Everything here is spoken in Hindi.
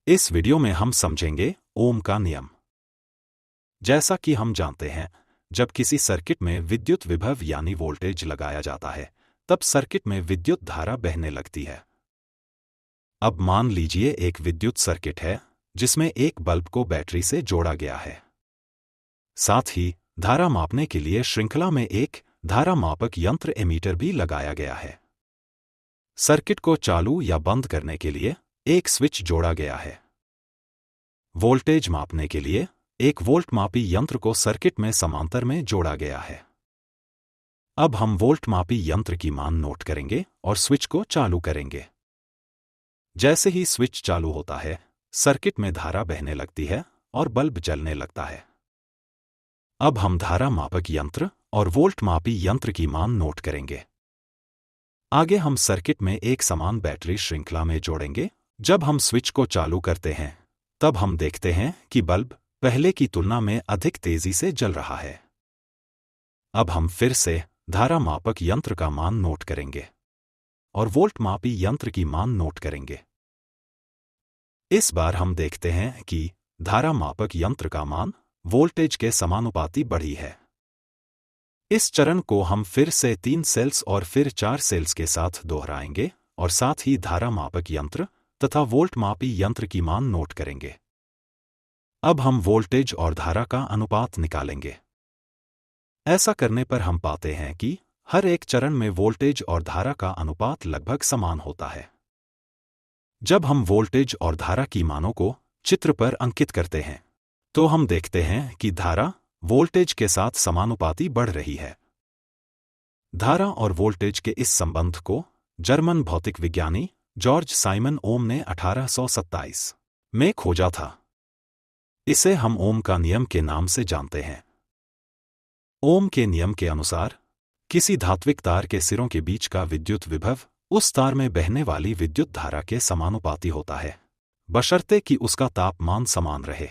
इस वीडियो में हम समझेंगे ओम का नियम। जैसा कि हम जानते हैं, जब किसी सर्किट में विद्युत विभव यानी वोल्टेज लगाया जाता है, तब सर्किट में विद्युत धारा बहने लगती है। अब मान लीजिए एक विद्युत सर्किट है जिसमें एक बल्ब को बैटरी से जोड़ा गया है। साथ ही धारा मापने के लिए श्रृंखला में एक धारा मापक यंत्र एमीटर भी लगाया गया है। सर्किट को चालू या बंद करने के लिए एक स्विच जोड़ा गया है। वोल्टेज मापने के लिए एक वोल्ट मापी यंत्र को सर्किट में समांतर में जोड़ा गया है। अब हम वोल्ट मापी यंत्र की मान नोट करेंगे और स्विच को चालू करेंगे। जैसे ही स्विच चालू होता है, सर्किट में धारा बहने लगती है और बल्ब जलने लगता है। अब हम धारा मापक यंत्र और वोल्ट मापी यंत्र की मान नोट करेंगे। आगे हम सर्किट में एक समान बैटरी श्रृंखला में जोड़ेंगे। जब हम स्विच को चालू करते हैं, तब हम देखते हैं कि बल्ब पहले की तुलना में अधिक तेजी से जल रहा है। अब हम फिर से धारा मापक यंत्र का मान नोट करेंगे और वोल्ट मापी यंत्र की मान नोट करेंगे। इस बार हम देखते हैं कि धारा मापक यंत्र का मान वोल्टेज के समानुपाती बढ़ी है। इस चरण को हम फिर से 3 सेल्स और फिर 4 सेल्स के साथ दोहराएंगे और साथ ही धारा मापक यंत्र तथा वोल्ट मापी यंत्र की मान नोट करेंगे। अब हम वोल्टेज और धारा का अनुपात निकालेंगे। ऐसा करने पर हम पाते हैं कि हर एक चरण में वोल्टेज और धारा का अनुपात लगभग समान होता है। जब हम वोल्टेज और धारा की मानों को चित्र पर अंकित करते हैं, तो हम देखते हैं कि धारा वोल्टेज के साथ समानुपाती बढ़ रही है। धारा और वोल्टेज के इस संबंध को जर्मन भौतिक विज्ञानी जॉर्ज साइमन ओम ने 1827 में खोजा था। इसे हम ओम का नियम के नाम से जानते हैं। ओम के नियम के अनुसार किसी धात्विक तार के सिरों के बीच का विद्युत विभव उस तार में बहने वाली विद्युत धारा के समानुपाती होता है, बशर्ते कि उसका तापमान समान रहे।